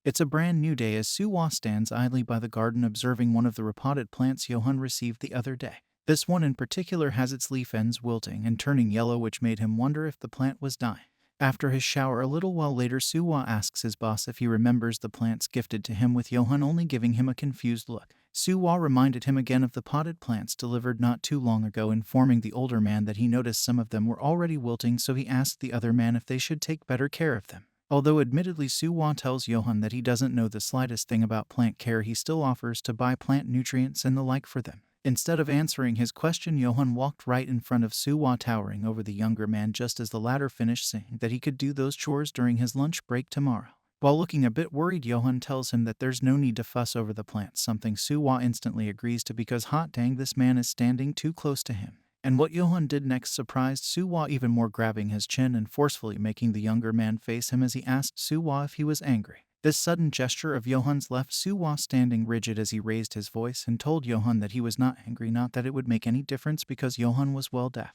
It's a brand new day as Soohwa stands idly by the garden observing one of the repotted plants Yohan received the other day. This one in particular has its leaf ends wilting and turning yellow, which made him wonder if the plant was dying. After his shower a little while later, Soohwa asks his boss if he remembers the plants gifted to him, with Yohan only giving him a confused look. Soohwa reminded him again of the potted plants delivered not too long ago, informing the older man that he noticed some of them were already wilting, so he asked the other man if they should take better care of them. Although admittedly Soohwa tells Yohan that he doesn't know the slightest thing about plant care, he still offers to buy plant nutrients and the like for them. Instead of answering his question, Yohan walked right in front of Soohwa, towering over the younger man just as the latter finished saying that he could do those chores during his lunch break tomorrow. While looking a bit worried, Yohan tells him that there's no need to fuss over the plants, something Soohwa instantly agrees to because hot dang, this man is standing too close to him. And what Yohan did next surprised Soohwa even more, grabbing his chin and forcefully making the younger man face him as he asked Soohwa if he was angry. This sudden gesture of Yohan's left Soohwa standing rigid as he raised his voice and told Yohan that he was not angry, not that it would make any difference because Yohan was well deaf.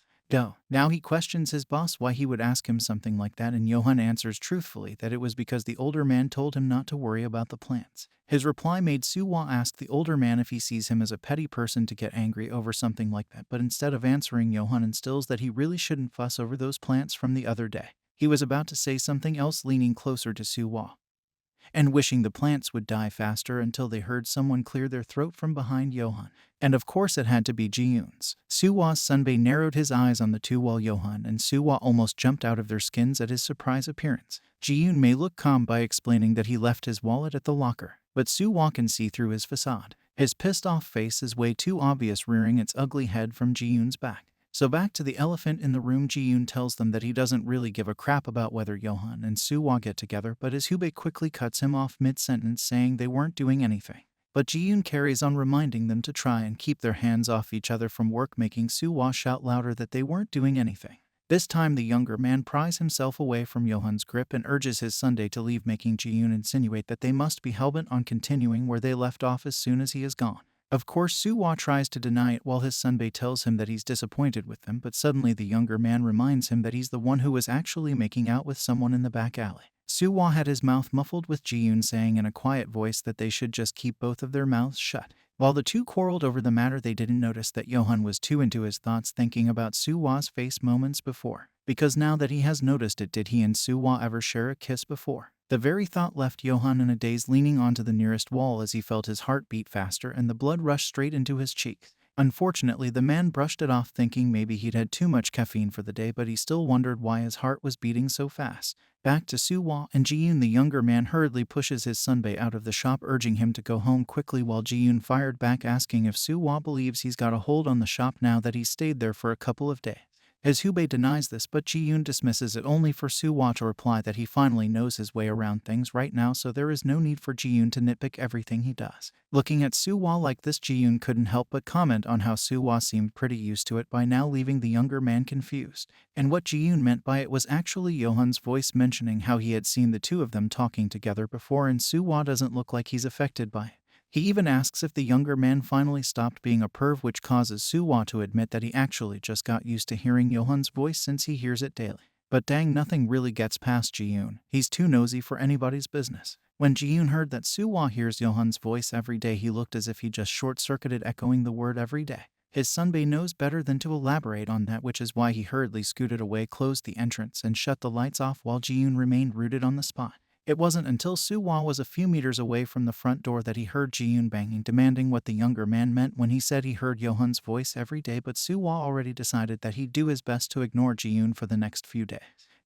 Now he questions his boss why he would ask him something like that, and Yohan answers truthfully that it was because the older man told him not to worry about the plants. His reply made Soohwa ask the older man if he sees him as a petty person to get angry over something like that, but instead of answering, Yohan instills that he really shouldn't fuss over those plants from the other day. He was about to say something else, leaning closer to Soohwa and wishing the plants would die faster, until they heard someone clear their throat from behind Yohan. And of course it had to be Ji-yoon's. Soohwa's sunbae narrowed his eyes on the two while Yohan and Soohwa almost jumped out of their skins at his surprise appearance. Ji-yoon may look calm by explaining that he left his wallet at the locker, but Soohwa can see through his facade. His pissed off face is way too obvious, rearing its ugly head from Ji-yoon's back. So back to the elephant in the room, Ji-yoon tells them that he doesn't really give a crap about whether Yohan and Soohwa get together, but his hubei quickly cuts him off mid-sentence, saying they weren't doing anything. But Ji-yoon carries on, reminding them to try and keep their hands off each other from work, making Soohwa shout louder that they weren't doing anything. This time the younger man pries himself away from Yohan's grip and urges his sundae to leave, making Ji-yoon insinuate that they must be hellbent on continuing where they left off as soon as he is gone. Of course, Soohwa tries to deny it while his sunbae tells him that he's disappointed with them, but suddenly the younger man reminds him that he's the one who was actually making out with someone in the back alley. Soohwa had his mouth muffled, with Ji-yoon saying in a quiet voice that they should just keep both of their mouths shut. While the two quarreled over the matter, they didn't notice that Yohan was too into his thoughts, thinking about Soohwa's face moments before. Because now that he has noticed it, did he and Soohwa ever share a kiss before? The very thought left Yohan in a daze, leaning onto the nearest wall as he felt his heart beat faster and the blood rush straight into his cheeks. Unfortunately, the man brushed it off, thinking maybe he'd had too much caffeine for the day, but he still wondered why his heart was beating so fast. Back to Soohwa and Ji-yoon, the younger man hurriedly pushes his sunbae out of the shop, urging him to go home quickly, while Ji-yoon fired back, asking if Soohwa believes he's got a hold on the shop now that he's stayed there for a couple of days. His hubei denies this, but Ji-yoon dismisses it, only for Soohwa to reply that he finally knows his way around things right now, so there is no need for Ji-yoon to nitpick everything he does. Looking at Soohwa like this, Ji-yoon couldn't help but comment on how Soohwa seemed pretty used to it by now, leaving the younger man confused. And what Ji-yoon meant by it was actually Yohan's voice mentioning how he had seen the two of them talking together before, and Soohwa doesn't look like he's affected by it. He even asks if the younger man finally stopped being a perv, which causes Soohwa to admit that he actually just got used to hearing Yohan's voice since he hears it daily. But dang, nothing really gets past Ji-yoon. He's too nosy for anybody's business. When Ji-yoon heard that Soohwa hears Yohan's voice every day, he looked as if he just short-circuited, echoing the word every day. His sunbae knows better than to elaborate on that, which is why he hurriedly scooted away, closed the entrance, and shut the lights off while Ji-yoon remained rooted on the spot. It wasn't until Soohwa was a few meters away from the front door that he heard Ji-yoon banging, demanding what the younger man meant when he said he heard Yohan's voice every day, but Soohwa already decided that he'd do his best to ignore Ji-yoon for the next few days.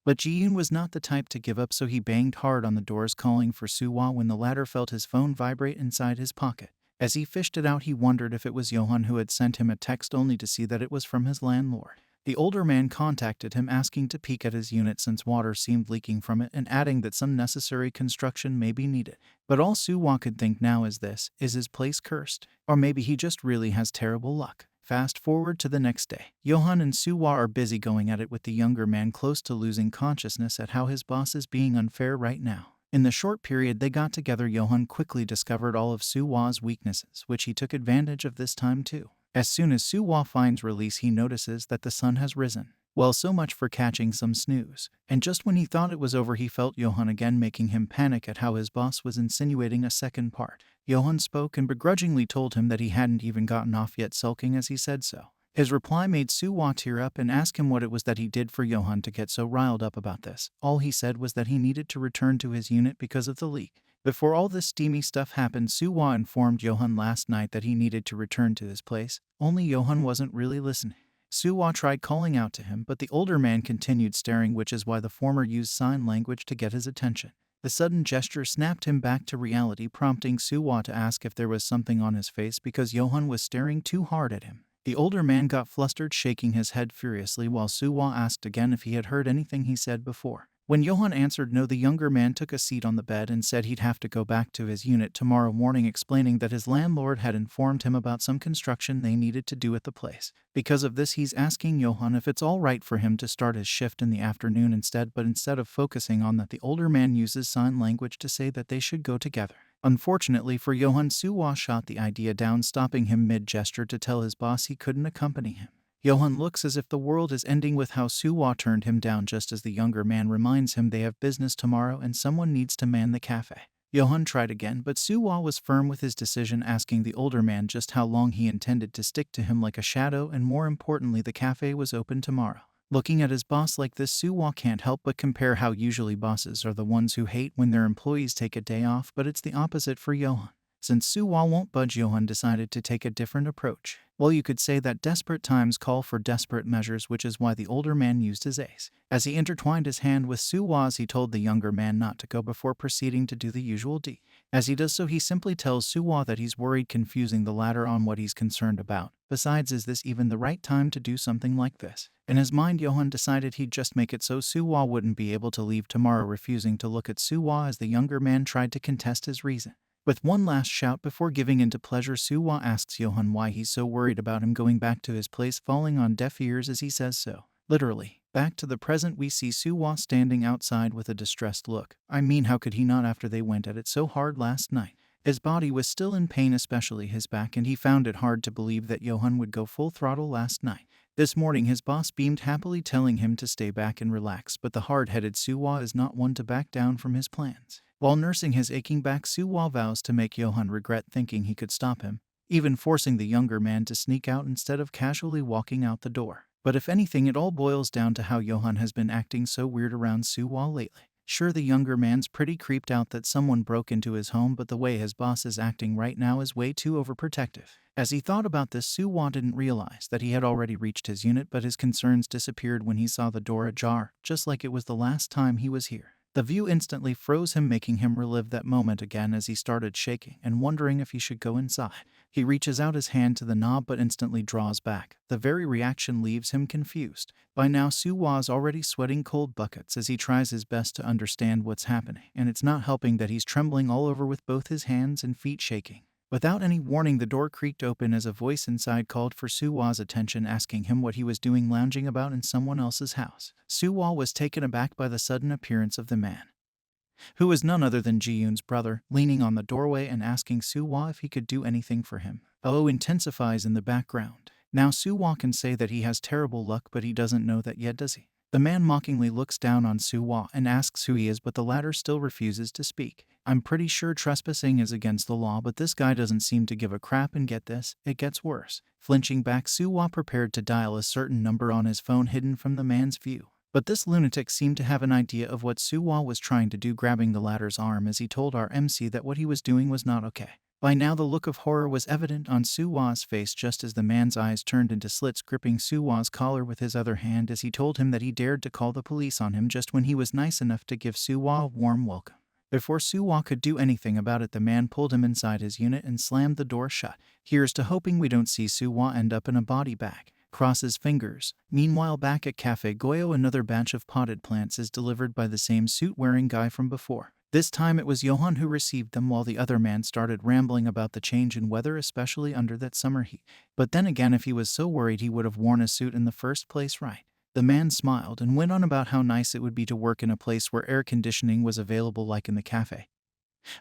But Ji-yoon was not the type to give up, so he banged hard on the doors, calling for Soohwa when the latter felt his phone vibrate inside his pocket. As he fished it out, he wondered if it was Yohan who had sent him a text, only to see that it was from his landlord. The older man contacted him, asking to peek at his unit since water seemed leaking from it, and adding that some necessary construction may be needed. But all Soohwa could think now is this: is his place cursed? Or maybe he just really has terrible luck. Fast forward to the next day. Yohan and Soohwa are busy going at it, with the younger man close to losing consciousness at how his boss is being unfair right now. In the short period they got together, Yohan quickly discovered all of Soohwa's weaknesses, which he took advantage of this time too. As soon as Soohwa finds release, he notices that the sun has risen. Well, so much for catching some snooze. And just when he thought it was over, he felt Yohan again, making him panic at how his boss was insinuating a second part. Yohan spoke and begrudgingly told him that he hadn't even gotten off yet, sulking as he said so. His reply made Soohwa tear up and ask him what it was that he did for Yohan to get so riled up about this. All he said was that he needed to return to his unit because of the leak. Before all this steamy stuff happened, Soohwa informed Yohan last night that he needed to return to his place, only Yohan wasn't really listening. Soohwa tried calling out to him, but the older man continued staring, which is why the former used sign language to get his attention. The sudden gesture snapped him back to reality, prompting Soohwa to ask if there was something on his face because Yohan was staring too hard at him. The older man got flustered, shaking his head furiously, while Soohwa asked again if he had heard anything he said before. When Yohan answered no, the younger man took a seat on the bed and said he'd have to go back to his unit tomorrow morning, explaining that his landlord had informed him about some construction they needed to do at the place. Because of this, he's asking Yohan if it's all right for him to start his shift in the afternoon instead, but instead of focusing on that, the older man uses sign language to say that they should go together. Unfortunately for Yohan, Soohwa shot the idea down, stopping him mid-gesture to tell his boss he couldn't accompany him. Yohan looks as if the world is ending with how Soohwa turned him down just as the younger man reminds him they have business tomorrow and someone needs to man the cafe. Yohan tried again, but Soohwa was firm with his decision, asking the older man just how long he intended to stick to him like a shadow, and more importantly, the cafe was open tomorrow. Looking at his boss like this, Soohwa can't help but compare how usually bosses are the ones who hate when their employees take a day off, but it's the opposite for Yohan. Since Soohwa won't budge, Yohan decided to take a different approach. Well, you could say that desperate times call for desperate measures, which is why the older man used his ace. As he intertwined his hand with Soohwa's, he told the younger man not to go before proceeding to do the usual D. As he does so, he simply tells Soohwa that he's worried, confusing the latter on what he's concerned about. Besides, is this even the right time to do something like this? In his mind, Yohan decided he'd just make it so Soohwa wouldn't be able to leave tomorrow, refusing to look at Soohwa as the younger man tried to contest his reason. With one last shout before giving in to pleasure, Soohwa asks Yohan why he's so worried about him going back to his place, falling on deaf ears as he says so. Literally. Back to the present, we see Soohwa standing outside with a distressed look. I mean, how could he not after they went at it so hard last night? His body was still in pain, especially his back, and he found it hard to believe that Yohan would go full throttle last night. This morning, his boss beamed happily, telling him to stay back and relax, but the hard-headed Soohwa is not one to back down from his plans. While nursing his aching back, Soohwa vows to make Yohan regret thinking he could stop him, even forcing the younger man to sneak out instead of casually walking out the door. But if anything, it all boils down to how Yohan has been acting so weird around Soohwa lately. Sure, the younger man's pretty creeped out that someone broke into his home, but the way his boss is acting right now is way too overprotective. As he thought about this, Soohwa didn't realize that he had already reached his unit, but his concerns disappeared when he saw the door ajar, just like it was the last time he was here. The view instantly froze him, making him relive that moment again as he started shaking and wondering if he should go inside. He reaches out his hand to the knob but instantly draws back. The very reaction leaves him confused. By now, Soohwa's already sweating cold buckets as he tries his best to understand what's happening, and it's not helping that he's trembling all over with both his hands and feet shaking. Without any warning, the door creaked open as a voice inside called for Soohwa's attention, asking him what he was doing lounging about in someone else's house. Soohwa was taken aback by the sudden appearance of the man, who was none other than Ji-yoon's brother, leaning on the doorway and asking Soohwa if he could do anything for him. Oh intensifies in the background. Now Soohwa can say that he has terrible luck, but he doesn't know that yet, does he? The man mockingly looks down on Soohwa and asks who he is, but the latter still refuses to speak. I'm pretty sure trespassing is against the law, but this guy doesn't seem to give a crap, and get this, it gets worse. Flinching back, Soohwa prepared to dial a certain number on his phone hidden from the man's view. But this lunatic seemed to have an idea of what Soohwa was trying to do, grabbing the latter's arm as he told our MC that what he was doing was not okay. By now, the look of horror was evident on Soohwa's face just as the man's eyes turned into slits, gripping Soohwa's collar with his other hand as he told him that he dared to call the police on him just when he was nice enough to give Soohwa a warm welcome. Before Soohwa could do anything about it, the man pulled him inside his unit and slammed the door shut. Here's to hoping we don't see Soohwa end up in a body bag. Cross his fingers. Meanwhile, back at Café Goyo, another batch of potted plants is delivered by the same suit-wearing guy from before. This time it was Yohan who received them, while the other man started rambling about the change in weather, especially under that summer heat. But then again, if he was so worried, he would have worn a suit in the first place, right? The man smiled and went on about how nice it would be to work in a place where air conditioning was available like in the cafe.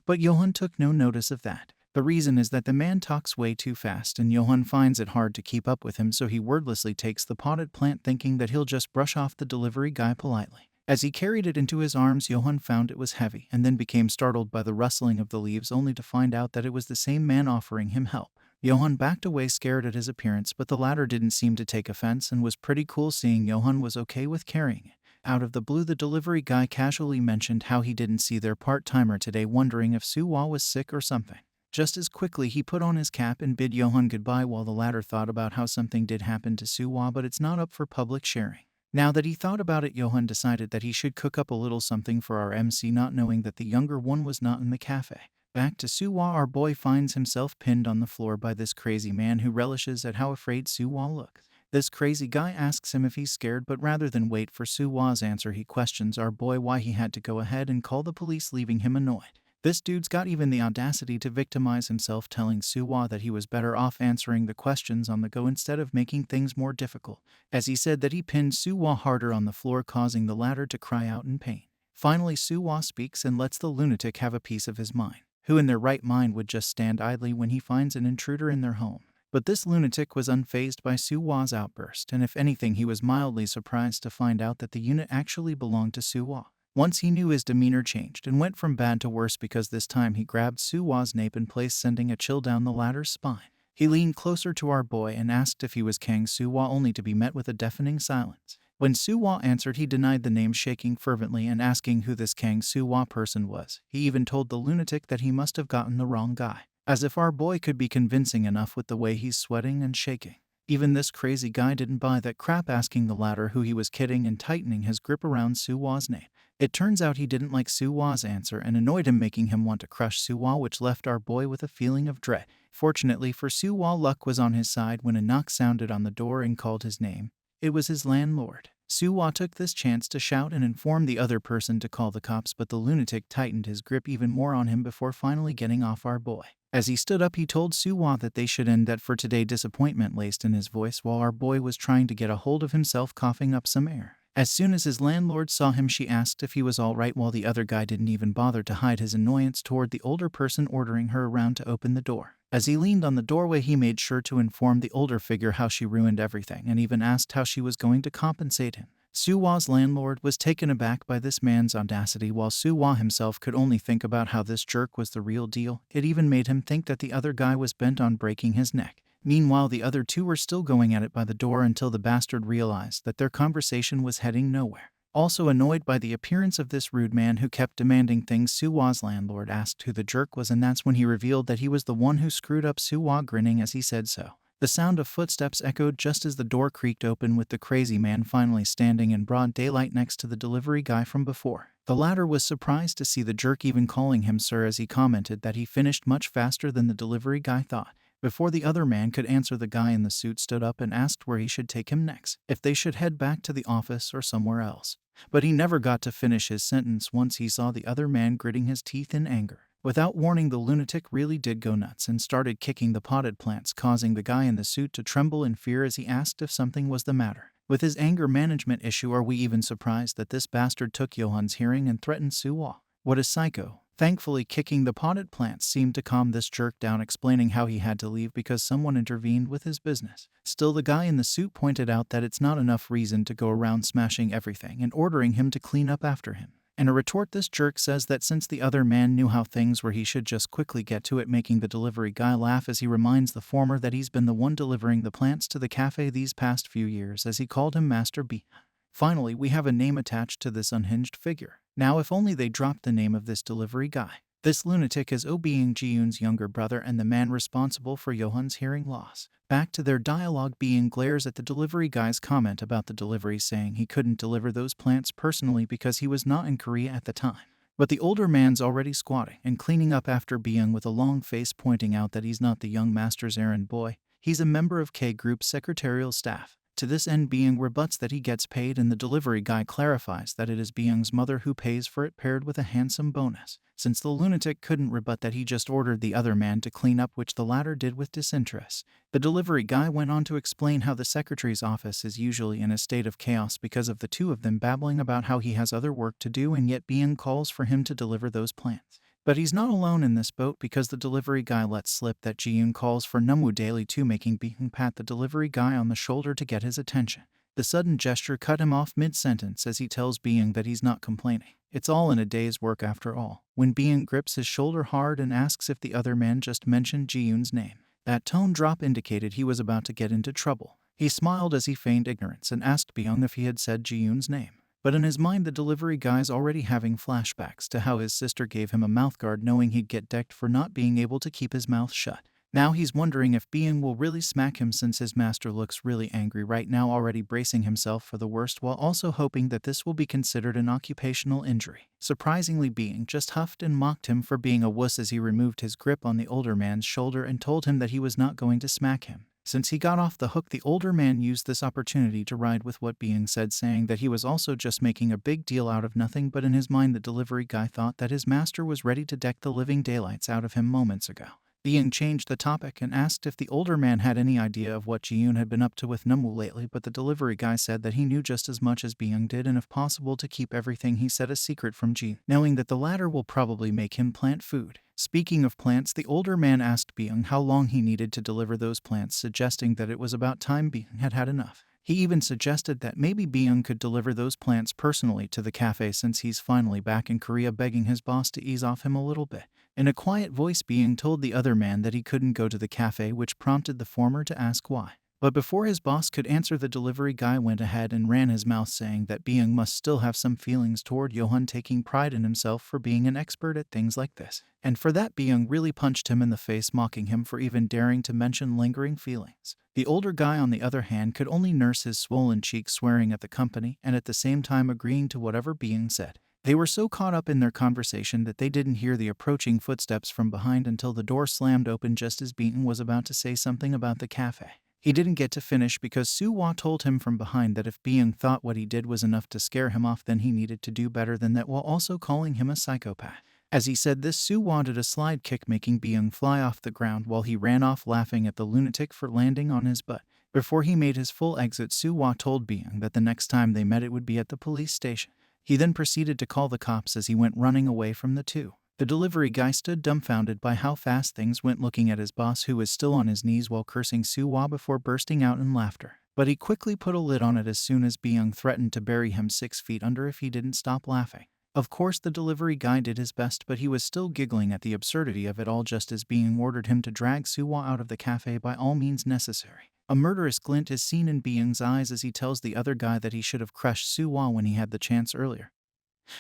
But Yohan took no notice of that. The reason is that the man talks way too fast and Yohan finds it hard to keep up with him, so he wordlessly takes the potted plant thinking that he'll just brush off the delivery guy politely. As he carried it into his arms, Yohan found it was heavy and then became startled by the rustling of the leaves, only to find out that it was the same man offering him help. Yohan backed away scared at his appearance, but the latter didn't seem to take offense and was pretty cool seeing Yohan was okay with carrying it. Out of the blue, the delivery guy casually mentioned how he didn't see their part-timer today, wondering if Soohwa was sick or something. Just as quickly, he put on his cap and bid Yohan goodbye while the latter thought about how something did happen to Soohwa, but it's not up for public sharing. Now that he thought about it, Yohan decided that he should cook up a little something for our MC, not knowing that the younger one was not in the cafe. Back to Soohwa, our boy finds himself pinned on the floor by this crazy man who relishes at how afraid Soohwa looks. This crazy guy asks him if he's scared, but rather than wait for Soohwa's answer, he questions our boy why he had to go ahead and call the police, leaving him annoyed. This dude's got even the audacity to victimize himself, telling Soohwa that he was better off answering the questions on the go instead of making things more difficult, as he said that he pinned Soohwa harder on the floor, causing the latter to cry out in pain. Finally, Soohwa speaks and lets the lunatic have a piece of his mind, who in their right mind would just stand idly when he finds an intruder in their home. But this lunatic was unfazed by Soohwa's outburst, and if anything, he was mildly surprised to find out that the unit actually belonged to Soohwa. Once he knew, his demeanor changed and went from bad to worse, because this time he grabbed Soohwa's nape in place, sending a chill down the latter's spine. He leaned closer to our boy and asked if he was Kang Soohwa, only to be met with a deafening silence. When Soohwa answered, he denied the name, shaking fervently and asking who this Kang Soohwa person was. He even told the lunatic that he must have gotten the wrong guy, as if our boy could be convincing enough with the way he's sweating and shaking. Even this crazy guy didn't buy that crap, asking the latter who he was kidding and tightening his grip around Soohwa's nape. It turns out he didn't like Soohwa's answer and annoyed him, making him want to crush Soohwa, which left our boy with a feeling of dread. Fortunately for Soohwa, luck was on his side when a knock sounded on the door and called his name. It was his landlord. Soohwa took this chance to shout and inform the other person to call the cops, but the lunatic tightened his grip even more on him before finally getting off our boy. As he stood up, he told Soohwa that they should end that for today, disappointment laced in his voice, while our boy was trying to get a hold of himself, coughing up some air. As soon as his landlord saw him, she asked if he was all right, while the other guy didn't even bother to hide his annoyance toward the older person, ordering her around to open the door. As he leaned on the doorway, he made sure to inform the older figure how she ruined everything, and even asked how she was going to compensate him. Soohwa's landlord was taken aback by this man's audacity, while Soohwa himself could only think about how this jerk was the real deal. It even made him think that the other guy was bent on breaking his neck. Meanwhile, the other two were still going at it by the door until the bastard realized that their conversation was heading nowhere. Also annoyed by the appearance of this rude man who kept demanding things, Soohwa's landlord asked who the jerk was, and that's when he revealed that he was the one who screwed up, Soohwa grinning as he said so. The sound of footsteps echoed just as the door creaked open, with the crazy man finally standing in broad daylight next to the delivery guy from before. The latter was surprised to see the jerk even calling him sir, as he commented that he finished much faster than the delivery guy thought. Before the other man could answer, the guy in the suit stood up and asked where he should take him next, if they should head back to the office or somewhere else. But he never got to finish his sentence once he saw the other man gritting his teeth in anger. Without warning, the lunatic really did go nuts and started kicking the potted plants, causing the guy in the suit to tremble in fear as he asked if something was the matter. With his anger management issue, are we even surprised that this bastard took Yohan's hearing and threatened Soohwa? What a psycho. Thankfully, kicking the potted plants seemed to calm this jerk down, explaining how he had to leave because someone intervened with his business. Still, the guy in the suit pointed out that it's not enough reason to go around smashing everything and ordering him to clean up after him. In a retort, this jerk says that since the other man knew how things were, he should just quickly get to it, making the delivery guy laugh as he reminds the former that he's been the one delivering the plants to the cafe these past few years, as he called him Master B. Finally, we have a name attached to this unhinged figure. Now, if only they dropped the name of this delivery guy. This lunatic is being Ji-yoon's younger brother and the man responsible for Yohan's hearing loss. Back to their dialogue, Being glares at the delivery guy's comment about the delivery, saying he couldn't deliver those plants personally because he was not in Korea at the time. But the older man's already squatting and cleaning up after Being with a long face, pointing out that he's not the young master's errand boy. He's a member of K Group's secretarial staff. To this end, Being rebuts that he gets paid, and the delivery guy clarifies that it is Being's mother who pays for it, paired with a handsome bonus. Since the lunatic couldn't rebut that, he just ordered the other man to clean up, which the latter did with disinterest. The delivery guy went on to explain how the secretary's office is usually in a state of chaos because of the two of them babbling about how he has other work to do, and yet Being calls for him to deliver those plants. But he's not alone in this boat because the delivery guy lets slip that Ji-yoon calls for Numwoo daily too, making Byung pat the delivery guy on the shoulder to get his attention. The sudden gesture cut him off mid-sentence as he tells Byung that he's not complaining. It's all in a day's work after all. When Byung grips his shoulder hard and asks if the other man just mentioned Ji-yoon's name, that tone drop indicated he was about to get into trouble. He smiled as he feigned ignorance and asked Byung if he had said Ji-yoon's name. But in his mind, the delivery guy's already having flashbacks to how his sister gave him a mouthguard knowing he'd get decked for not being able to keep his mouth shut. Now he's wondering if Byung will really smack him since his master looks really angry right now, already bracing himself for the worst while also hoping that this will be considered an occupational injury. Surprisingly, Byung just huffed and mocked him for being a wuss as he removed his grip on the older man's shoulder and told him that he was not going to smack him. Since he got off the hook, the older man used this opportunity to ride with what Byung said, saying that he was also just making a big deal out of nothing, but in his mind the delivery guy thought that his master was ready to deck the living daylights out of him moments ago. Byung changed the topic and asked if the older man had any idea of what Ji-yoon had been up to with Numwoo lately, but the delivery guy said that he knew just as much as Byung did and if possible to keep everything he said a secret from Ji, knowing that the latter will probably make him plant food. Speaking of plants, the older man asked Byung how long he needed to deliver those plants, suggesting that it was about time Byung had had enough. He even suggested that maybe Byung could deliver those plants personally to the cafe since he's finally back in Korea, begging his boss to ease off him a little bit. In a quiet voice, Byung told the other man that he couldn't go to the cafe, which prompted the former to ask why. But before his boss could answer, the delivery guy went ahead and ran his mouth, saying that Byung must still have some feelings toward Yohan, taking pride in himself for being an expert at things like this. And for that, Byung really punched him in the face, mocking him for even daring to mention lingering feelings. The older guy, on the other hand, could only nurse his swollen cheeks, swearing at the company and at the same time agreeing to whatever Byung said. They were so caught up in their conversation that they didn't hear the approaching footsteps from behind until the door slammed open just as Byung was about to say something about the cafe. He didn't get to finish because Soohwa told him from behind that if Byung thought what he did was enough to scare him off, then he needed to do better than that, while also calling him a psychopath. As he said this, Soohwa did a slide kick, making Byung fly off the ground while he ran off, laughing at the lunatic for landing on his butt. Before he made his full exit, Soohwa told Byung that the next time they met it would be at the police station. He then proceeded to call the cops as he went running away from the two. The delivery guy stood dumbfounded by how fast things went, looking at his boss, who was still on his knees while cursing Soohwa, before bursting out in laughter. But he quickly put a lid on it as soon as Byung threatened to bury him 6 feet under if he didn't stop laughing. Of course, the delivery guy did his best, but he was still giggling at the absurdity of it all just as Byung ordered him to drag Soohwa out of the cafe by all means necessary. A murderous glint is seen in Byung's eyes as he tells the other guy that he should have crushed Soohwa when he had the chance earlier.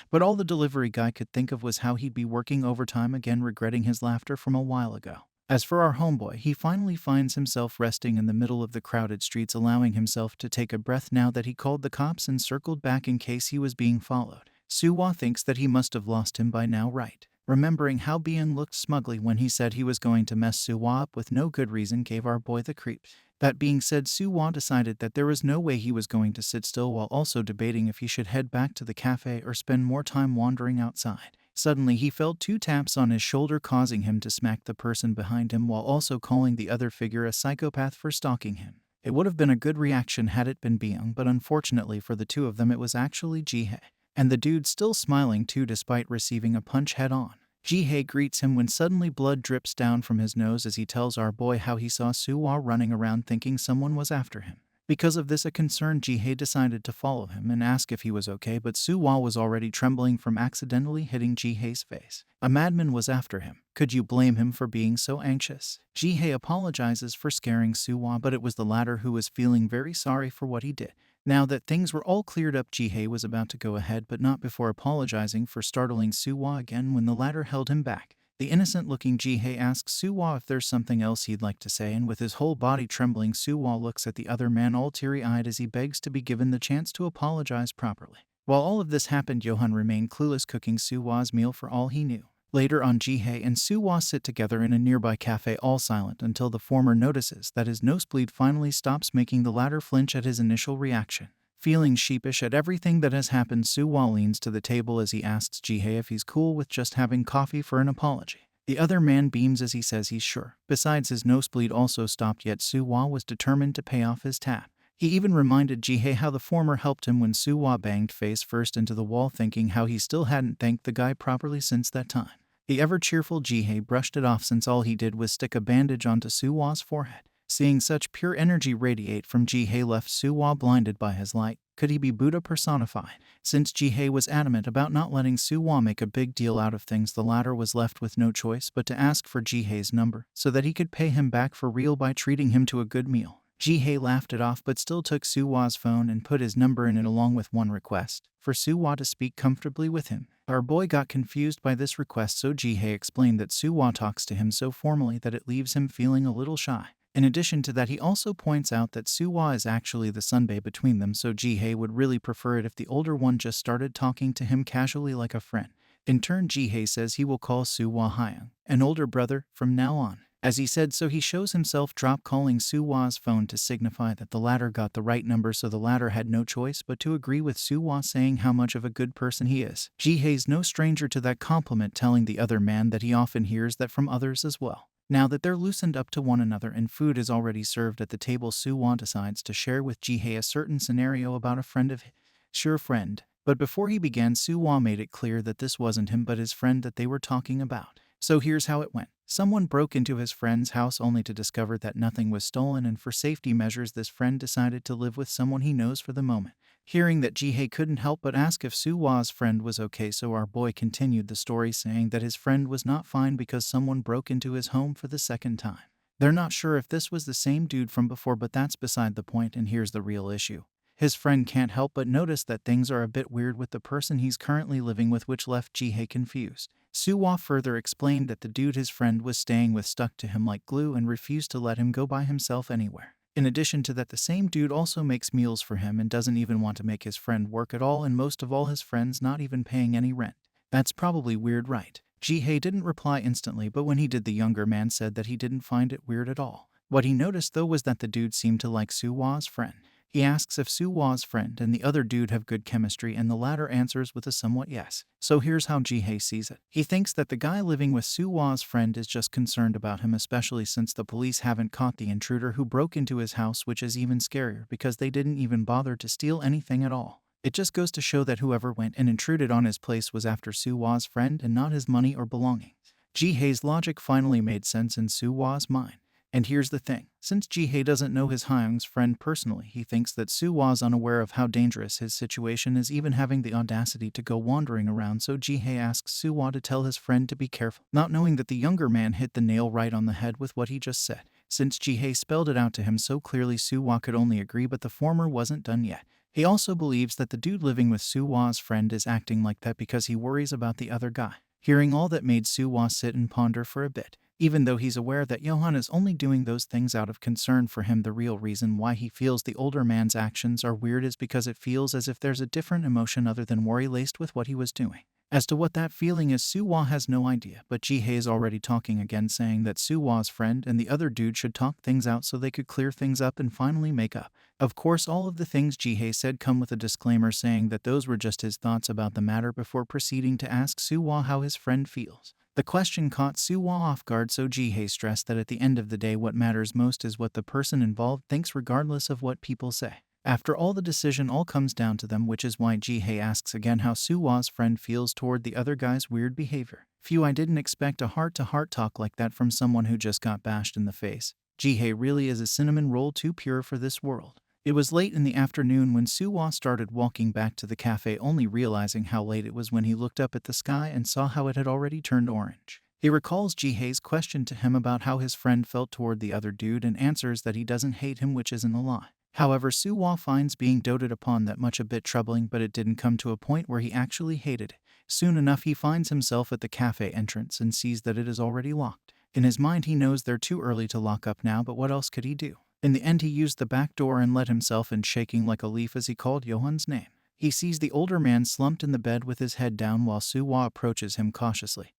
But all the delivery guy could think of was how he'd be working overtime again, regretting his laughter from a while ago. As for our homeboy, he finally finds himself resting in the middle of the crowded streets, allowing himself to take a breath now that he called the cops and circled back in case he was being followed. Soohwa thinks that he must have lost him by now, right? Remembering how Byung looked smugly when he said he was going to mess Soohwa up with no good reason gave our boy the creeps. That being said, Soohwa decided that there was no way he was going to sit still, while also debating if he should head back to the cafe or spend more time wandering outside. Suddenly, he felt 2 taps on his shoulder, causing him to smack the person behind him while also calling the other figure a psychopath for stalking him. It would have been a good reaction had it been Byung, but unfortunately for the two of them, it was actually Ji-hae. And the dude still smiling too despite receiving a punch head on. Ji-hae greets him when suddenly blood drips down from his nose as he tells our boy how he saw Soohwa running around thinking someone was after him. Because of this, a concerned Ji-hae decided to follow him and ask if he was okay, but Soohwa was already trembling from accidentally hitting Ji-hae's face. A madman was after him. Could you blame him for being so anxious? Ji-hae apologizes for scaring Soohwa, but it was the latter who was feeling very sorry for what he did. Now that things were all cleared up, Ji-hae was about to go ahead, but not before apologizing for startling Soohwa again when the latter held him back. The innocent-looking Ji-hae asks Soohwa if there's something else he'd like to say, and with his whole body trembling, Soohwa looks at the other man all teary-eyed as he begs to be given the chance to apologize properly. While all of this happened, Yohan remained clueless, cooking Soohwa's meal for all he knew. Later on, Ji-hae and Soohwa sit together in a nearby cafe, all silent, until the former notices that his nosebleed finally stops, making the latter flinch at his initial reaction. Feeling sheepish at everything that has happened, Soohwa leans to the table as he asks Ji-hae if he's cool with just having coffee for an apology. The other man beams as he says he's sure. Besides, his nosebleed also stopped, yet Soohwa was determined to pay off his tab. He even reminded Ji-hae how the former helped him when Soohwa banged face first into the wall, thinking how he still hadn't thanked the guy properly since that time. The ever-cheerful Jihei brushed it off since all he did was stick a bandage onto Soohwa's forehead. Seeing such pure energy radiate from Jihei left Soohwa blinded by his light. Could he be Buddha personified? Since Jihei was adamant about not letting Soohwa make a big deal out of things, the latter was left with no choice but to ask for Jihei's number so that he could pay him back for real by treating him to a good meal. Jihei laughed it off but still took Soohwa's phone and put his number in it along with one request, for Soohwa to speak comfortably with him. Our boy got confused by this request, so Jihei explained that Soohwa talks to him so formally that it leaves him feeling a little shy. In addition to that, he also points out that Soohwa is actually the sunbae between them, so Jihei would really prefer it if the older one just started talking to him casually like a friend. In turn, Jihei says he will call Soohwa Hyung, an older brother, from now on. As he said so, he shows himself drop calling Soohwa's phone to signify that the latter got the right number, so the latter had no choice but to agree with Soohwa, saying how much of a good person he is. Jihei's no stranger to that compliment, telling the other man that he often hears that from others as well. Now that they're loosened up to one another and food is already served at the table, Soohwa decides to share with Jihei a certain scenario about a friend of his. Sure friend. But before he began, Soohwa made it clear that this wasn't him but his friend that they were talking about. So here's how it went. Someone broke into his friend's house only to discover that nothing was stolen, and for safety measures this friend decided to live with someone he knows for the moment. Hearing that, Jihei couldn't help but ask if Soohwa's friend was okay, so our boy continued the story saying that his friend was not fine because someone broke into his home for the second time. They're not sure if this was the same dude from before, but that's beside the point, and here's the real issue. His friend can't help but notice that things are a bit weird with the person he's currently living with, which left Jihei confused. Soohwa further explained that the dude his friend was staying with stuck to him like glue and refused to let him go by himself anywhere. In addition to that, the same dude also makes meals for him and doesn't even want to make his friend work at all, and most of all, his friend's not even paying any rent. That's probably weird, right? Jihei didn't reply instantly, but when he did, the younger man said that he didn't find it weird at all. What he noticed though was that the dude seemed to like Soohwa's friend. He asks if Soohwa's friend and the other dude have good chemistry, and the latter answers with a somewhat yes. So here's how Jihei sees it. He thinks that the guy living with Soohwa's friend is just concerned about him, especially since the police haven't caught the intruder who broke into his house, which is even scarier because they didn't even bother to steal anything at all. It just goes to show that whoever went and intruded on his place was after Soohwa's friend and not his money or belongings. Jihei's logic finally made sense in Soohwa's mind. And here's the thing, since Jihei doesn't know his Hyung's friend personally, he thinks that Soohwa's unaware of how dangerous his situation is, even having the audacity to go wandering around, so Jihei asks Soohwa to tell his friend to be careful, not knowing that the younger man hit the nail right on the head with what he just said. Since Jihei spelled it out to him so clearly, Soohwa could only agree, but the former wasn't done yet. He also believes that the dude living with Soohwa's friend is acting like that because he worries about the other guy. Hearing all that made Soohwa sit and ponder for a bit. Even though he's aware that Yohan is only doing those things out of concern for him, the real reason why he feels the older man's actions are weird is because it feels as if there's a different emotion other than worry laced with what he was doing. As to what that feeling is, Soohwa has no idea, but Jihei is already talking again, saying that Soohwa's friend and the other dude should talk things out so they could clear things up and finally make up. Of course, all of the things Jihei said come with a disclaimer saying that those were just his thoughts about the matter before proceeding to ask Soohwa how his friend feels. The question caught Soohwa off guard, so Jihei stressed that at the end of the day what matters most is what the person involved thinks, regardless of what people say. After all, the decision all comes down to them, which is why Jihei asks again how Soohwa's friend feels toward the other guy's weird behavior. Phew, I didn't expect a heart-to-heart talk like that from someone who just got bashed in the face. Jihei really is a cinnamon roll too pure for this world. It was late in the afternoon when Soohwa started walking back to the cafe, only realizing how late it was when he looked up at the sky and saw how it had already turned orange. He recalls Jihei's question to him about how his friend felt toward the other dude and answers that he doesn't hate him, which isn't a lie. However, Soohwa finds being doted upon that much a bit troubling, but it didn't come to a point where he actually hated it. Soon enough, he finds himself at the cafe entrance and sees that it is already locked. In his mind, he knows they're too early to lock up now, but what else could he do? In the end, he used the back door and let himself in, shaking like a leaf as he called Yohan's name. He sees the older man slumped in the bed with his head down while Soohwa approaches him cautiously.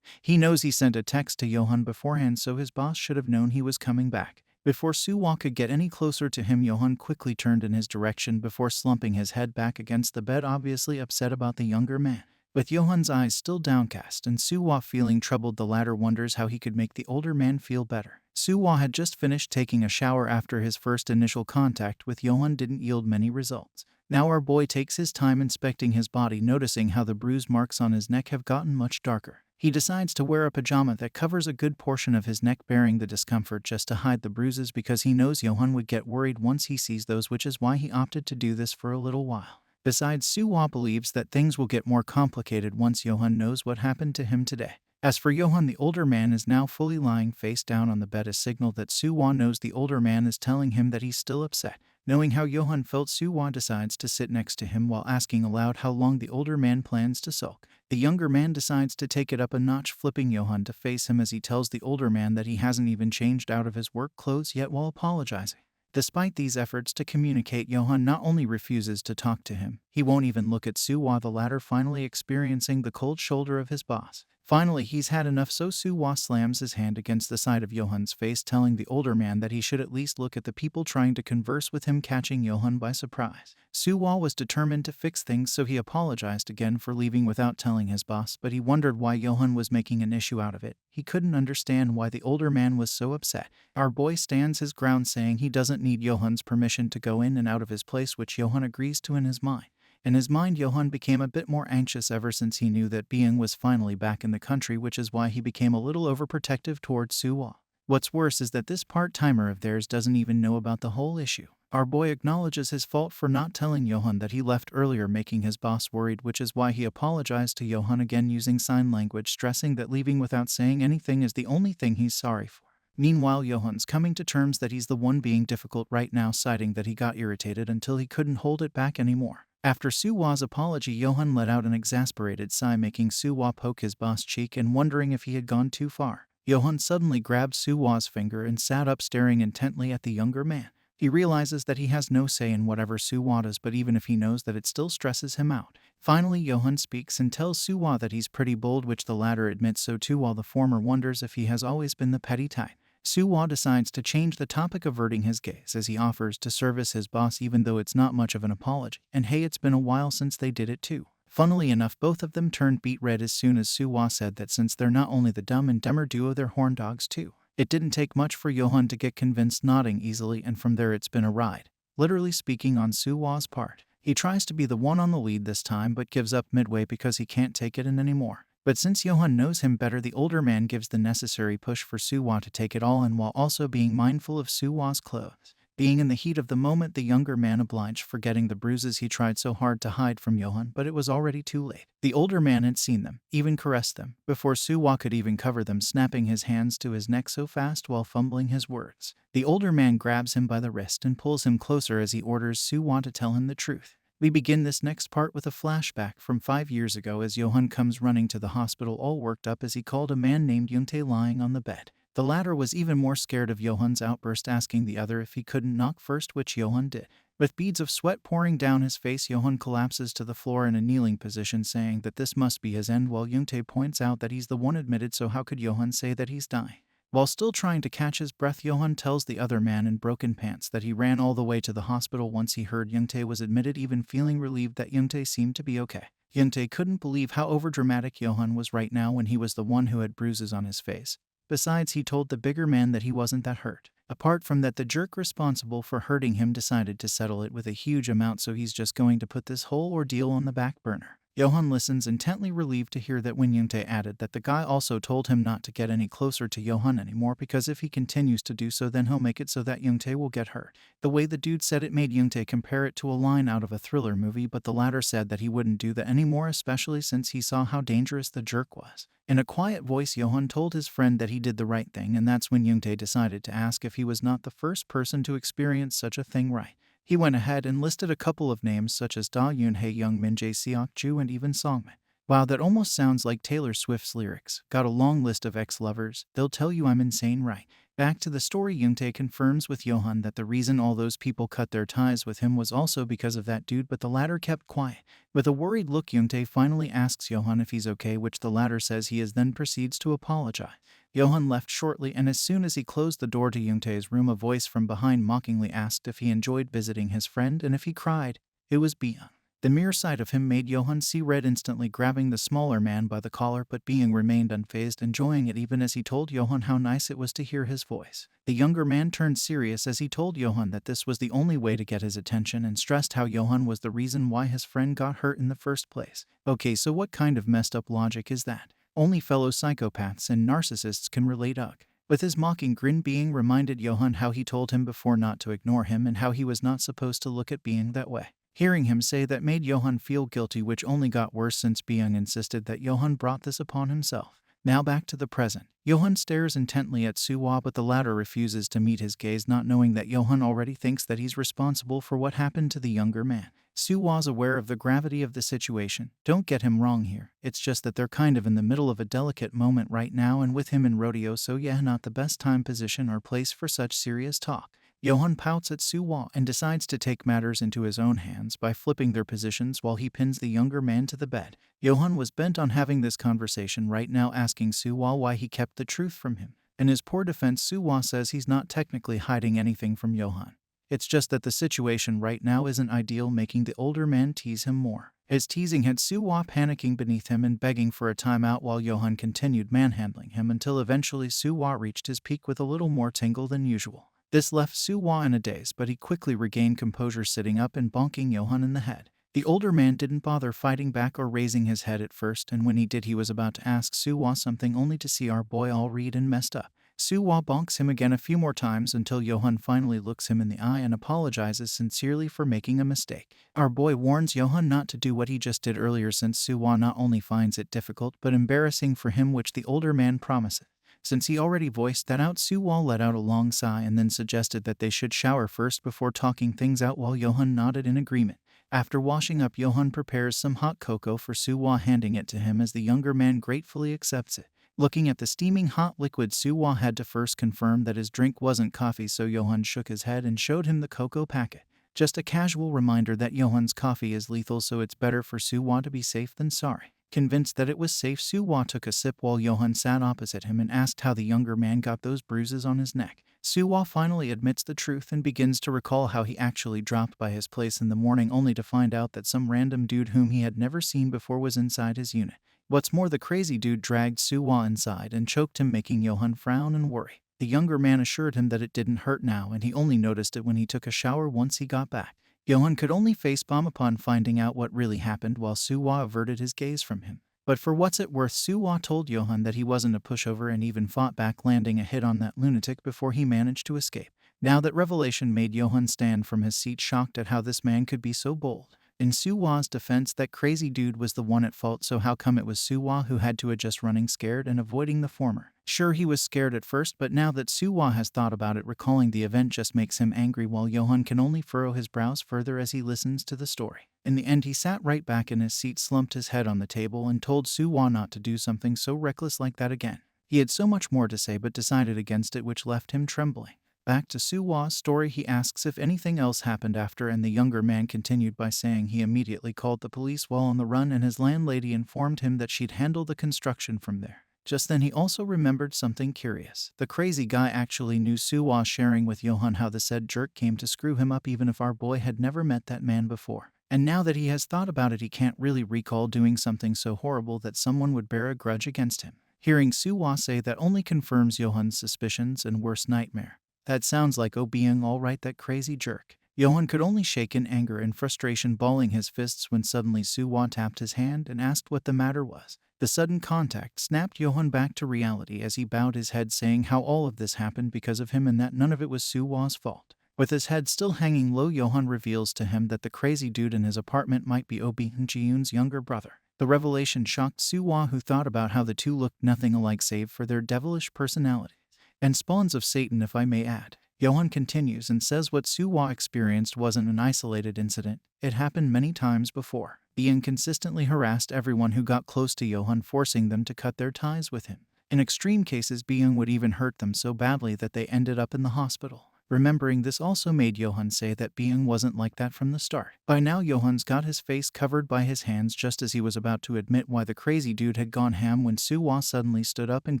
He knows he sent a text to Yohan beforehand, so his boss should have known he was coming back. Before Soohwa could get any closer to him, Yohan quickly turned in his direction before slumping his head back against the bed, obviously upset about the younger man. With Yohan's eyes still downcast and Soohwa feeling troubled, the latter wonders how he could make the older man feel better. Soohwa had just finished taking a shower after his first initial contact with Yohan didn't yield many results. Now our boy takes his time inspecting his body, noticing how the bruise marks on his neck have gotten much darker. He decides to wear a pajama that covers a good portion of his neck, bearing the discomfort just to hide the bruises because he knows Yohan would get worried once he sees those, which is why he opted to do this for a little while. Besides, Soohwa believes that things will get more complicated once Yohan knows what happened to him today. As for Yohan, the older man is now fully lying face down on the bed, a signal that Soohwa knows the older man is telling him that he's still upset. Knowing how Yohan felt, Soohwa decides to sit next to him while asking aloud how long the older man plans to sulk. The younger man decides to take it up a notch, flipping Yohan to face him as he tells the older man that he hasn't even changed out of his work clothes yet while apologizing. Despite these efforts to communicate, Yohan not only refuses to talk to him, he won't even look at Soohwa, the latter finally experiencing the cold shoulder of his boss. Finally, he's had enough, so Soohwa slams his hand against the side of Yohan's face, telling the older man that he should at least look at the people trying to converse with him, catching Yohan by surprise. Soohwa was determined to fix things, so he apologized again for leaving without telling his boss, but he wondered why Yohan was making an issue out of it. He couldn't understand why the older man was so upset. Our boy stands his ground, saying he doesn't need Yohan's permission to go in and out of his place, which Yohan agrees to in his mind. In his mind, Yohan became a bit more anxious ever since he knew that Byung was finally back in the country, which is why he became a little overprotective towards Soohwa. What's worse is that this part-timer of theirs doesn't even know about the whole issue. Our boy acknowledges his fault for not telling Yohan that he left earlier, making his boss worried, which is why he apologized to Yohan again using sign language, stressing that leaving without saying anything is the only thing he's sorry for. Meanwhile, Yohan's coming to terms that he's the one being difficult right now, citing that he got irritated until he couldn't hold it back anymore. After Soohwa's apology, Yohan let out an exasperated sigh, making Soohwa poke his boss' cheek and wondering if he had gone too far. Yohan suddenly grabbed Soohwa's finger and sat up, staring intently at the younger man. He realizes that he has no say in whatever Soohwa does, but even if he knows that, it still stresses him out. Finally, Yohan speaks and tells Soohwa that he's pretty bold, which the latter admits so too, while the former wonders if he has always been the petty type. Soohwa decides to change the topic, averting his gaze as he offers to service his boss, even though it's not much of an apology, and hey, it's been a while since they did it too. Funnily enough, both of them turned beet red as soon as Soohwa said that, since they're not only the Dumb and Dumber duo, they're horn dogs too. It didn't take much for Yohan to get convinced, nodding easily, and from there it's been a ride. Literally speaking on Soohwa's part. He tries to be the one on the lead this time, but gives up midway because he can't take it in anymore. But since Yohan knows him better, the older man gives the necessary push for Soohwa to take it all in, while also being mindful of Soohwa's clothes. Being in the heat of the moment, the younger man obliged, forgetting the bruises he tried so hard to hide from Yohan, but it was already too late. The older man had seen them, even caressed them, before Soohwa could even cover them, snapping his hands to his neck so fast while fumbling his words. The older man grabs him by the wrist and pulls him closer as he orders Soohwa to tell him the truth. We begin this next part with a flashback from 5 years ago as Yohan comes running to the hospital all worked up as he called a man named Yoontae lying on the bed. The latter was even more scared of Yohan's outburst, asking the other if he couldn't knock first, which Yohan did. With beads of sweat pouring down his face, Yohan collapses to the floor in a kneeling position, saying that this must be his end, while Yoontae points out that he's the one admitted, so how could Yohan say that he's dying? While still trying to catch his breath, Yohan tells the other man in broken pants that he ran all the way to the hospital once he heard Yoontae was admitted, even feeling relieved that Yoontae seemed to be okay. Yoontae couldn't believe how overdramatic Yohan was right now when he was the one who had bruises on his face. Besides, he told the bigger man that he wasn't that hurt. Apart from that, the jerk responsible for hurting him decided to settle it with a huge amount, so he's just going to put this whole ordeal on the back burner. Yohan listens, intently relieved to hear that when Yoontae added that the guy also told him not to get any closer to Yohan anymore, because if he continues to do so, then he'll make it so that Yoontae will get hurt. The way the dude said it made Yoontae compare it to a line out of a thriller movie, but the latter said that he wouldn't do that anymore, especially since he saw how dangerous the jerk was. In a quiet voice, Yohan told his friend that he did the right thing, and that's when Yoontae decided to ask if he was not the first person to experience such a thing, right? He went ahead and listed a couple of names such as Da Yoon-hae, Youngmin, Jae Seok-ju, and even Songmin. Wow, that almost sounds like Taylor Swift's lyrics. Got a long list of ex-lovers, they'll tell you I'm insane, right? Back to the story, Yoontae confirms with Yohan that the reason all those people cut their ties with him was also because of that dude, but the latter kept quiet. With a worried look, Yoontae finally asks Yohan if he's okay, which the latter says he is, then proceeds to apologize. Yohan left shortly, and as soon as he closed the door to Yoontae's room, a voice from behind mockingly asked if he enjoyed visiting his friend and if he cried. It was Byung. The mere sight of him made Yohan see red, instantly grabbing the smaller man by the collar, but Byung remained unfazed, enjoying it even as he told Yohan how nice it was to hear his voice. The younger man turned serious as he told Yohan that this was the only way to get his attention, and stressed how Yohan was the reason why his friend got hurt in the first place. Okay, so what kind of messed up logic is that? Only fellow psychopaths and narcissists can relate. Ugh. With his mocking grin, Being reminded Yohan how he told him before not to ignore him and how he was not supposed to look at Being that way. Hearing him say that made Yohan feel guilty, which only got worse since Being insisted that Yohan brought this upon himself. Now back to the present. Yohan stares intently at Soohwa, but the latter refuses to meet his gaze, not knowing that Yohan already thinks that he's responsible for what happened to the younger man. Soohwa's aware of the gravity of the situation. Don't get him wrong here. It's just that they're kind of in the middle of a delicate moment right now, and with him in rodeo, so yeah, not the best time, position, or place for such serious talk. Yohan pouts at Soohwa and decides to take matters into his own hands by flipping their positions while he pins the younger man to the bed. Yohan was bent on having this conversation right now, asking Soohwa why he kept the truth from him. In his poor defense, Soohwa says he's not technically hiding anything from Yohan. It's just that the situation right now isn't ideal, making the older man tease him more. His teasing had Soohwa panicking beneath him and begging for a timeout, while Yohan continued manhandling him until eventually Soohwa reached his peak with a little more tingle than usual. This left Soohwa in a daze, but he quickly regained composure, sitting up and bonking Yohan in the head. The older man didn't bother fighting back or raising his head at first, and when he did, he was about to ask Soohwa something only to see our boy all red and messed up. Soohwa bonks him again a few more times until Yohan finally looks him in the eye and apologizes sincerely for making a mistake. Our boy warns Yohan not to do what he just did earlier, since Soohwa not only finds it difficult but embarrassing for him, which the older man promises. Since he already voiced that out, Soohwa let out a long sigh and then suggested that they should shower first before talking things out, while Yohan nodded in agreement. After washing up, Yohan prepares some hot cocoa for Soohwa, handing it to him as the younger man gratefully accepts it. Looking at the steaming hot liquid, Soohwa had to first confirm that his drink wasn't coffee, so Yohan shook his head and showed him the cocoa packet. Just a casual reminder that Yohan's coffee is lethal, so it's better for Soohwa to be safe than sorry. Convinced that it was safe, Soohwa took a sip while Yohan sat opposite him and asked how the younger man got those bruises on his neck. Soohwa finally admits the truth and begins to recall how he actually dropped by his place in the morning, only to find out that some random dude whom he had never seen before was inside his unit. What's more, the crazy dude dragged Soohwa inside and choked him, making Yohan frown and worry. The younger man assured him that it didn't hurt now, and he only noticed it when he took a shower once he got back. Yohan could only facepalm upon finding out what really happened, while Soohwa averted his gaze from him. But for what's it worth, Soohwa told Yohan that he wasn't a pushover and even fought back, landing a hit on that lunatic before he managed to escape. Now that revelation made Yohan stand from his seat, shocked at how this man could be so bold. In Soohwa's defense, that crazy dude was the one at fault, so how come it was Soohwa who had to adjust running scared and avoiding the former? Sure, he was scared at first, but now that Soohwa has thought about it, recalling the event just makes him angry, while Yohan can only furrow his brows further as he listens to the story. In the end, he sat right back in his seat, slumped his head on the table, and told Soohwa not to do something so reckless like that again. He had so much more to say but decided against it, which left him trembling. Back to Soohwa's story, he asks if anything else happened after, and the younger man continued by saying he immediately called the police while on the run, and his landlady informed him that she'd handle the construction from there. Just then he also remembered something curious. The crazy guy actually knew Soohwa, sharing with Yohan how the said jerk came to screw him up, even if our boy had never met that man before. And now that he has thought about it, he can't really recall doing something so horrible that someone would bear a grudge against him. Hearing Soohwa say that only confirms Yohan's suspicions and worst nightmare. That sounds like being alright, that crazy jerk. Yohan could only shake in anger and frustration, balling his fists, when suddenly Soohwa tapped his hand and asked what the matter was. The sudden contact snapped Yohan back to reality as he bowed his head, saying how all of this happened because of him and that none of it was Soohwa's fault. With his head still hanging low, Yohan reveals to him that the crazy dude in his apartment might be Ji-yoon's younger brother. The revelation shocked Soohwa, who thought about how the two looked nothing alike save for their devilish personalities. And spawns of Satan, if I may add. Yohan continues and says what Soohwa experienced wasn't an isolated incident. It happened many times before. Being consistently harassed everyone who got close to Yohan, forcing them to cut their ties with him. In extreme cases, Being would even hurt them so badly that they ended up in the hospital. Remembering this also made Yohan say that Being wasn't like that from the start. By now, Yohan's got his face covered by his hands, just as he was about to admit why the crazy dude had gone ham, when Soohwa suddenly stood up and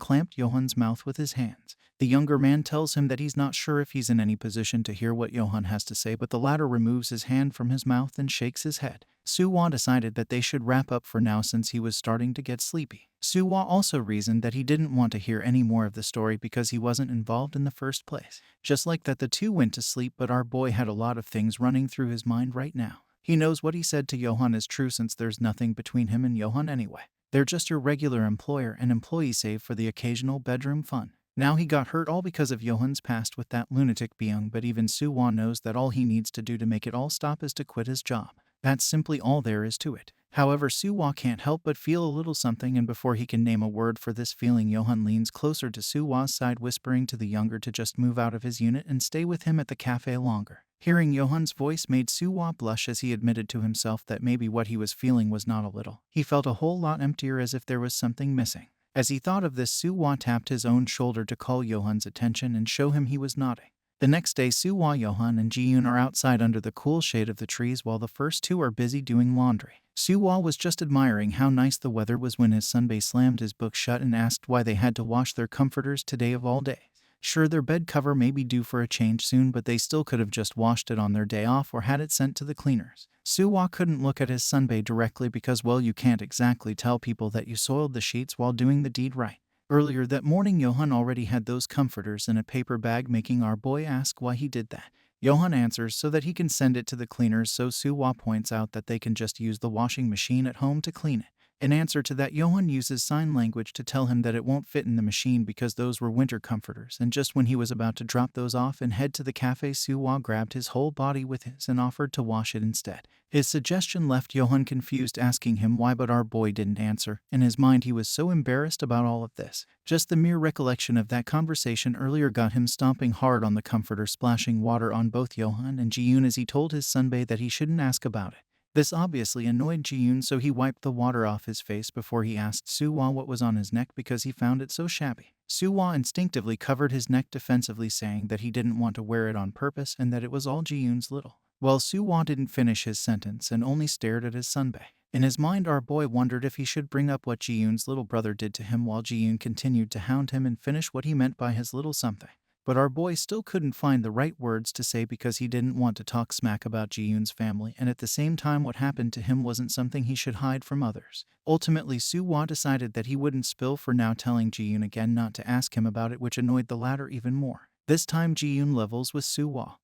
clamped Yohan's mouth with his hands. The younger man tells him that he's not sure if he's in any position to hear what Yohan has to say, but the latter removes his hand from his mouth and shakes his head. Soohwa decided that they should wrap up for now since he was starting to get sleepy. Soohwa also reasoned that he didn't want to hear any more of the story because he wasn't involved in the first place. Just like that, the two went to sleep, but our boy had a lot of things running through his mind right now. He knows what he said to Yohan is true, since there's nothing between him and Yohan anyway. They're just your regular employer and employee save for the occasional bedroom fun. Now he got hurt all because of Yohan's past with that lunatic Byung, but even Soohwa knows that all he needs to do to make it all stop is to quit his job. That's simply all there is to it. However, Soohwa can't help but feel a little something, and before he can name a word for this feeling, Yohan leans closer to Soohwa's side, whispering to the younger to just move out of his unit and stay with him at the cafe longer. Hearing Yohan's voice made Soohwa blush as he admitted to himself that maybe what he was feeling was not a little. He felt a whole lot emptier, as if there was something missing. As he thought of this, Soohwa tapped his own shoulder to call Yohan's attention and show him he was nodding. The next day, Soohwa, Yohan, and Ji-yoon are outside under the cool shade of the trees while the first two are busy doing laundry. Soohwa was just admiring how nice the weather was when his sunbae slammed his book shut and asked why they had to wash their comforters today of all days. Sure, their bed cover may be due for a change soon, but they still could have just washed it on their day off or had it sent to the cleaners. Soohwa couldn't look at his sunbae directly because, well, you can't exactly tell people that you soiled the sheets while doing the deed right. Earlier that morning, Yohan already had those comforters in a paper bag, making our boy ask why he did that. Yohan answers so that he can send it to the cleaners, so Soohwa points out that they can just use the washing machine at home to clean it. In answer to that, Yohan uses sign language to tell him that it won't fit in the machine because those were winter comforters, and just when he was about to drop those off and head to the cafe, Soohwa grabbed his whole body with his and offered to wash it instead. His suggestion left Yohan confused, asking him why, but our boy didn't answer. In his mind, he was so embarrassed about all of this. Just the mere recollection of that conversation earlier got him stomping hard on the comforter, splashing water on both Yohan and Ji-yoon as he told his sunbae that he shouldn't ask about it. This obviously annoyed Ji-yoon, so he wiped the water off his face before he asked Soohwa what was on his neck because he found it so shabby. Soohwa instinctively covered his neck defensively, saying that he didn't want to wear it on purpose and that it was all Ji-yoon's little. Well, Soohwa didn't finish his sentence and only stared at his sunbae. In his mind, our boy wondered if he should bring up what Ji-yoon's little brother did to him, while Ji-yoon continued to hound him and finish what he meant by his little something. But our boy still couldn't find the right words to say because he didn't want to talk smack about Ji-yoon's family, and at the same time what happened to him wasn't something he should hide from others. Ultimately, Soohwa decided that he wouldn't spill, for now telling Ji-yoon again not to ask him about it, which annoyed the latter even more. This time Ji-yoon levels with Soohwa,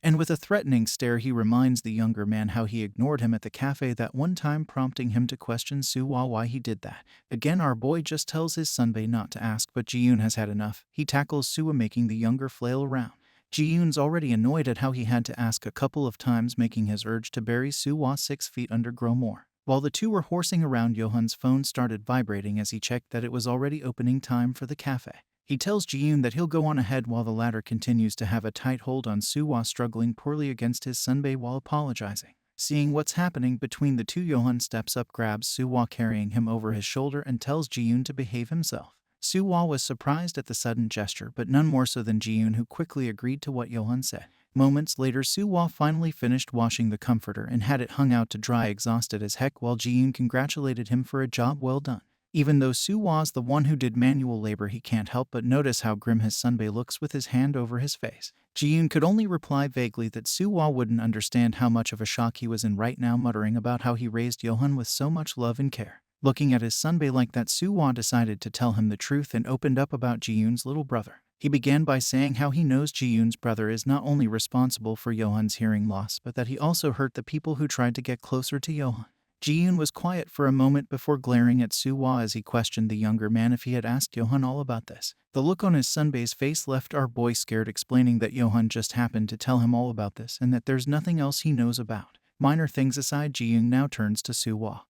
and with a threatening stare he reminds the younger man how he ignored him at the cafe that one time, prompting him to question Soohwa why he did that. Again, our boy just tells his sunbae not to ask, but Ji-yoon has had enough. He tackles Soohwa, making the younger flail around. Ji-yoon's already annoyed at how he had to ask a couple of times, making his urge to bury Soohwa 6 feet under grow more. While the two were horsing around, Yohan's phone started vibrating as he checked that it was already opening time for the cafe. He tells Ji-yoon that he'll go on ahead while the latter continues to have a tight hold on Soohwa, struggling poorly against his sunbae while apologizing. Seeing what's happening between the two, Yohan steps up, grabs Soohwa, carrying him over his shoulder, and tells Ji-yoon to behave himself. Soohwa was surprised at the sudden gesture, but none more so than Ji-yoon, who quickly agreed to what Yohan said. Moments later, Soohwa finally finished washing the comforter and had it hung out to dry, exhausted as heck, while Ji-yoon congratulated him for a job well done. Even though Soohwa's the one who did manual labor, he can't help but notice how grim his sunbae looks with his hand over his face. Ji-yoon could only reply vaguely that Soohwa wouldn't understand how much of a shock he was in right now, muttering about how he raised Yohan with so much love and care. Looking at his sunbae like that, Soohwa decided to tell him the truth and opened up about Ji-yoon's little brother. He began by saying how he knows Ji-yoon's brother is not only responsible for Yohan's hearing loss, but that he also hurt the people who tried to get closer to Yohan. Ji-yoon was quiet for a moment before glaring at Soohwa as he questioned the younger man if he had asked Yohan all about this. The look on his sunbae's face left our boy scared, explaining that Yohan just happened to tell him all about this and that there's nothing else he knows about. Minor things aside, Ji-yoon now turns to Soohwa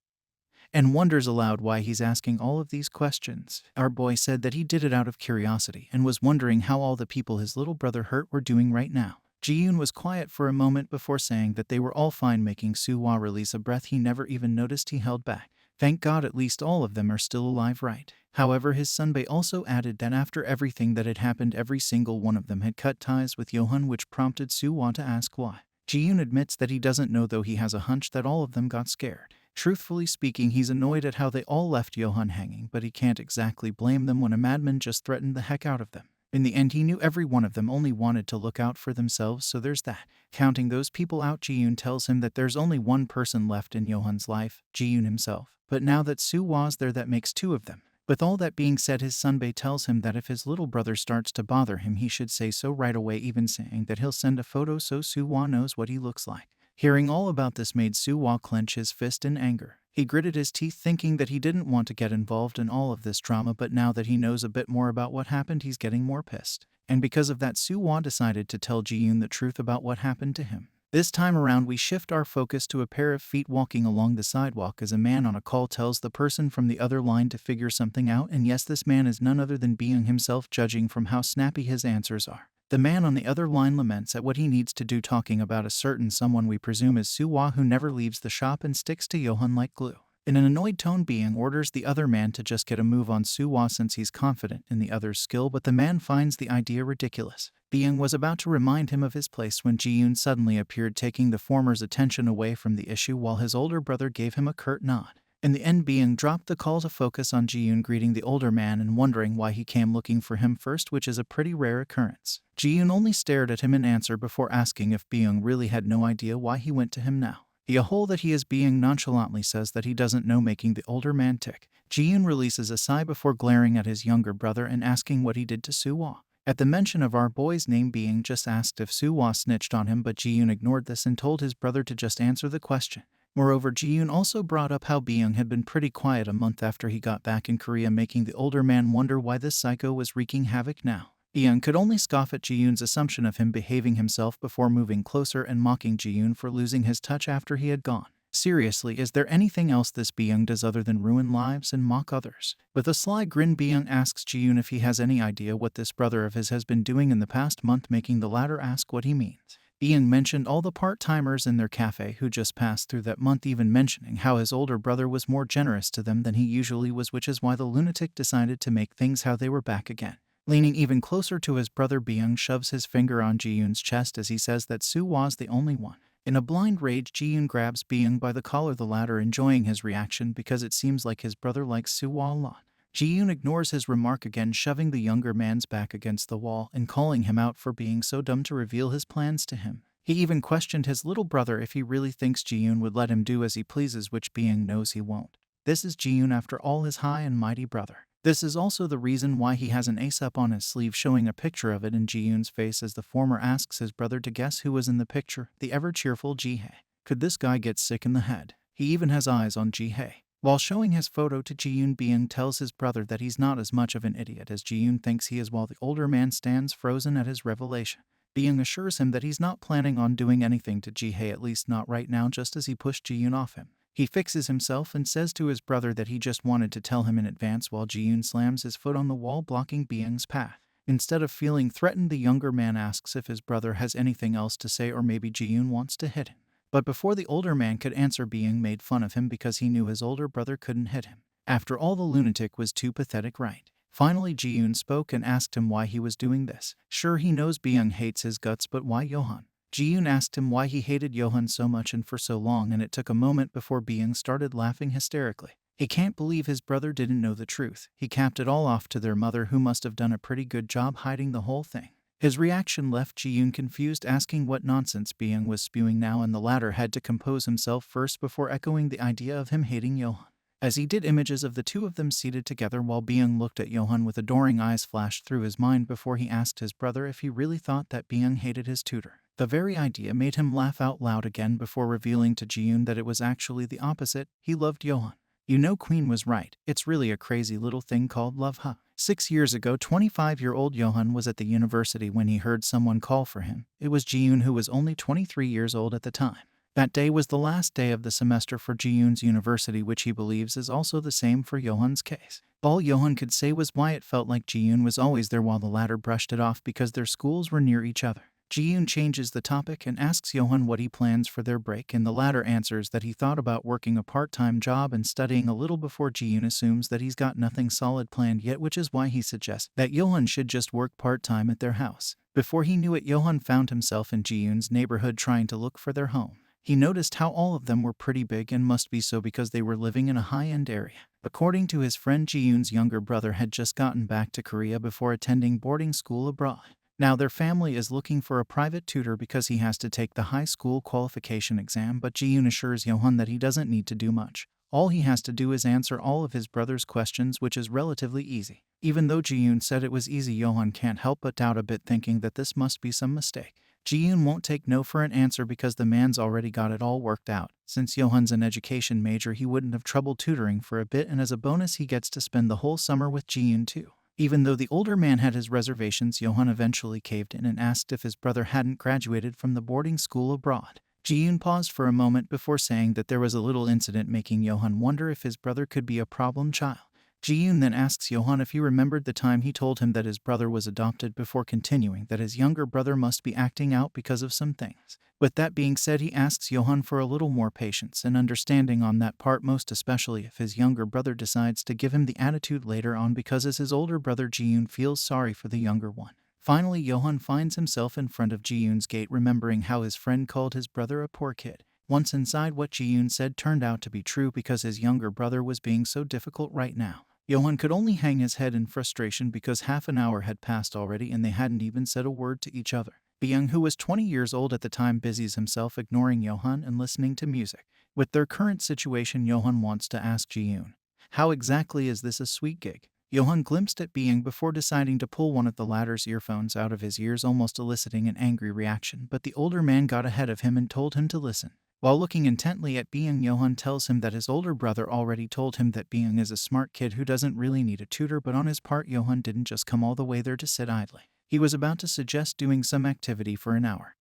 and wonders aloud why he's asking all of these questions. Our boy said that he did it out of curiosity and was wondering how all the people his little brother hurt were doing right now. Ji-yoon was quiet for a moment before saying that they were all fine, making Soohwa release a breath he never even noticed he held back. Thank God, at least all of them are still alive, right? However, his sunbae also added that after everything that had happened, every single one of them had cut ties with Yohan, which prompted Soohwa to ask why. Ji-yoon admits that he doesn't know, though he has a hunch that all of them got scared. Truthfully speaking, he's annoyed at how they all left Yohan hanging, but he can't exactly blame them when a madman just threatened the heck out of them. In the end, he knew every one of them only wanted to look out for themselves, so there's that. Counting those people out, Ji-yoon tells him that there's only one person left in Yohan's life, Ji-yoon himself. But now that Soohwa's there, that makes two of them. With all that being said, his sunbae tells him that if his little brother starts to bother him, he should say so right away, even saying that he'll send a photo so Soohwa knows what he looks like. Hearing all about this made Soohwa clench his fist in anger. He gritted his teeth thinking that he didn't want to get involved in all of this drama, but now that he knows a bit more about what happened, he's getting more pissed. And because of that, Soohwa decided to tell Ji-yoon the truth about what happened to him. This time around, we shift our focus to a pair of feet walking along the sidewalk as a man on a call tells the person from the other line to figure something out, and yes, this man is none other than Byung himself, judging from how snappy his answers are. The man on the other line laments at what he needs to do, talking about a certain someone we presume is Soohwa, who never leaves the shop and sticks to Yohan like glue. In an annoyed tone, Byung orders the other man to just get a move on Soohwa since he's confident in the other's skill, but the man finds the idea ridiculous. Byung was about to remind him of his place when Ji-yoon suddenly appeared, taking the former's attention away from the issue while his older brother gave him a curt nod. In the end, Byung dropped the call to focus on Ji-yoon greeting the older man and wondering why he came looking for him first, which is a pretty rare occurrence. Ji-yoon only stared at him in answer before asking if Byung really had no idea why he went to him now. A hole that he is. Byung nonchalantly says that he doesn't know, making the older man tick. Ji-yoon releases a sigh before glaring at his younger brother and asking what he did to Soohwa. At the mention of our boy's name, Byung just asked if Soohwa snitched on him, but Ji-yoon ignored this and told his brother to just answer the question. Moreover, Ji-yoon also brought up how Byung had been pretty quiet a month after he got back in Korea, making the older man wonder why this psycho was wreaking havoc now. Byung could only scoff at Ji-yoon's assumption of him behaving himself before moving closer and mocking Ji-yoon for losing his touch after he had gone. Seriously, is there anything else this Byung does other than ruin lives and mock others? With a sly grin, Byung asks Ji-yoon if he has any idea what this brother of his has been doing in the past month, making the latter ask what he means. Byung mentioned all the part-timers in their cafe who just passed through that month, even mentioning how his older brother was more generous to them than he usually was, which is why the lunatic decided to make things how they were back again. Leaning even closer to his brother, Byung shoves his finger on Ji-yoon's chest as he says that Soohwa's the only one. In a blind rage, Ji-yoon grabs Byung by the collar, the latter enjoying his reaction because it seems like his brother likes Soohwa a lot. Ji-yoon ignores his remark again, shoving the younger man's back against the wall and calling him out for being so dumb to reveal his plans to him. He even questioned his little brother if he really thinks Ji-yoon would let him do as he pleases, which Byung knows he won't. This is Ji-yoon, after all, his high and mighty brother. This is also the reason why he has an ace up on his sleeve, showing a picture of it in Ji-yoon's face as the former asks his brother to guess who was in the picture, the ever-cheerful Ji-hae. Could this guy get sick in the head? He even has eyes on Ji-hae. While showing his photo to Ji-yoon, Byung tells his brother that he's not as much of an idiot as Ji-yoon thinks he is, while the older man stands frozen at his revelation. Byung assures him that he's not planning on doing anything to Ji-hae, at least not right now, just as he pushed Ji-yoon off him. He fixes himself and says to his brother that he just wanted to tell him in advance, while Ji-yoon slams his foot on the wall, blocking Byung's path. Instead of feeling threatened, the younger man asks if his brother has anything else to say, or maybe Ji-yoon wants to hit him. But before the older man could answer, Byung made fun of him because he knew his older brother couldn't hit him. After all, the lunatic was too pathetic, right? Finally, Ji-yoon spoke and asked him why he was doing this. Sure, he knows Byung hates his guts, but why Yohan? Ji-yoon asked him why he hated Yohan so much and for so long, and it took a moment before Byung started laughing hysterically. He can't believe his brother didn't know the truth. He capped it all off to their mother, who must have done a pretty good job hiding the whole thing. His reaction left Ji-yoon confused, asking what nonsense Byung was spewing now, and the latter had to compose himself first before echoing the idea of him hating Yohan. As he did, images of the two of them seated together while Byung looked at Yohan with adoring eyes flashed through his mind before he asked his brother if he really thought that Byung hated his tutor. The very idea made him laugh out loud again before revealing to Ji-yoon that it was actually the opposite. He loved Yohan. You know, Queen was right. It's really a crazy little thing called love, huh? 6 years ago, 25-year-old Yohan was at the university when he heard someone call for him. It was Ji-yoon, who was only 23 years old at the time. That day was the last day of the semester for Ji-yoon's university, which he believes is also the same for Yohan's case. All Yohan could say was why it felt like Ji-yoon was always there, while the latter brushed it off because their schools were near each other. Ji-yoon changes the topic and asks Yohan what he plans for their break, and the latter answers that he thought about working a part-time job and studying a little before Ji-yoon assumes that he's got nothing solid planned yet, which is why he suggests that Yohan should just work part-time at their house. Before he knew it, Yohan found himself in Ji-yoon's neighborhood trying to look for their home. He noticed how all of them were pretty big, and must be so because they were living in a high-end area. According to his friend, Ji-yoon's younger brother had just gotten back to Korea before attending boarding school abroad. Now their family is looking for a private tutor because he has to take the high school qualification exam, but Ji-yoon assures Yohan that he doesn't need to do much. All he has to do is answer all of his brother's questions, which is relatively easy. Even though Ji-yoon said it was easy, Yohan can't help but doubt a bit, thinking that this must be some mistake. Ji-yoon won't take no for an answer because the man's already got it all worked out. Since Yohan's an education major, he wouldn't have trouble tutoring for a bit, and as a bonus he gets to spend the whole summer with Ji-yoon too. Even though the older man had his reservations, Yohan eventually caved in and asked if his brother hadn't graduated from the boarding school abroad. Ji-yoon paused for a moment before saying that there was a little incident making Yohan wonder if his brother could be a problem child. Ji-yoon then asks Yohan if he remembered the time he told him that his brother was adopted, before continuing that his younger brother must be acting out because of some things. With that being said, he asks Yohan for a little more patience and understanding on that part, most especially if his younger brother decides to give him the attitude later on, because as his older brother Ji-yoon feels sorry for the younger one. Finally, Yohan finds himself in front of Ji-yoon's gate, remembering how his friend called his brother a poor kid. Once inside, what Ji-yoon said turned out to be true because his younger brother was being so difficult right now. Yohan could only hang his head in frustration because half an hour had passed already and they hadn't even said a word to each other. Byung, who was 20 years old at the time, busies himself ignoring Yohan and listening to music. With their current situation, Yohan wants to ask Ji-yoon, how exactly is this a sweet gig? Yohan glimpsed at Byung before deciding to pull one of the latter's earphones out of his ears, almost eliciting an angry reaction, but the older man got ahead of him and told him to listen. While looking intently at Byung, Yohan tells him that his older brother already told him that Byung is a smart kid who doesn't really need a tutor, but on his part, Yohan didn't just come all the way there to sit idly. He was about to suggest doing some activity for an hour.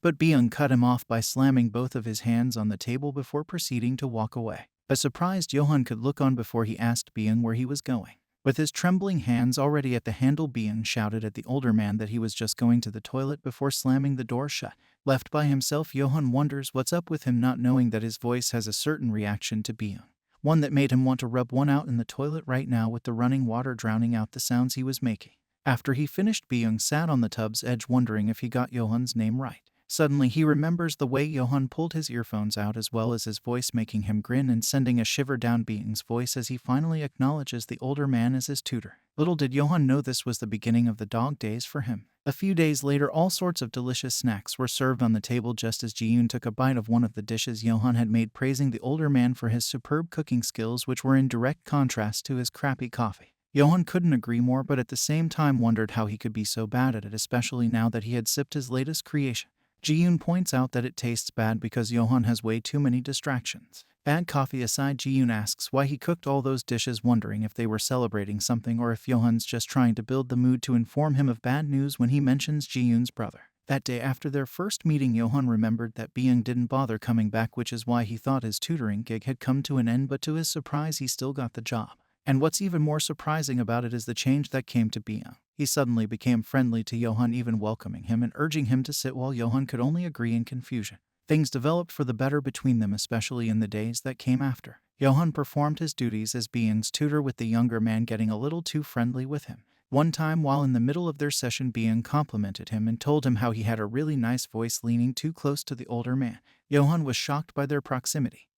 But Byung cut him off by slamming both of his hands on the table before proceeding to walk away. A surprised Yohan could look on before he asked Byung where he was going. With his trembling hands already at the handle, Byung shouted at the older man that he was just going to the toilet before slamming the door shut. Left by himself, Yohan wonders what's up with him, not knowing that his voice has a certain reaction to Byung. One that made him want to rub one out in the toilet right now, with the running water drowning out the sounds he was making. After he finished, Byung sat on the tub's edge wondering if he got Yohan's name right. Suddenly he remembers the way Yohan pulled his earphones out, as well as his voice, making him grin and sending a shiver down Byung's voice as he finally acknowledges the older man as his tutor. Little did Yohan know this was the beginning of the dog days for him. A few days later, all sorts of delicious snacks were served on the table just as Ji-yoon took a bite of one of the dishes Yohan had made, praising the older man for his superb cooking skills, which were in direct contrast to his crappy coffee. Yohan couldn't agree more, but at the same time wondered how he could be so bad at it, especially now that he had sipped his latest creation. Ji-yoon points out that it tastes bad because Yohan has way too many distractions. Bad coffee aside, Ji-yoon asks why he cooked all those dishes, wondering if they were celebrating something or if Yohan's just trying to build the mood to inform him of bad news when he mentions Ji-yoon's brother. That day after their first meeting, Yohan remembered that Byung didn't bother coming back, which is why he thought his tutoring gig had come to an end, but to his surprise he still got the job. And what's even more surprising about it is the change that came to Byung. He suddenly became friendly to Yohan, even welcoming him and urging him to sit, while Yohan could only agree in confusion. Things developed for the better between them, especially in the days that came after. Yohan performed his duties as Byung's tutor, with the younger man getting a little too friendly with him. One time, while in the middle of their session, Byung complimented him and told him how he had a really nice voice, leaning too close to the older man. Yohan was shocked by their proximity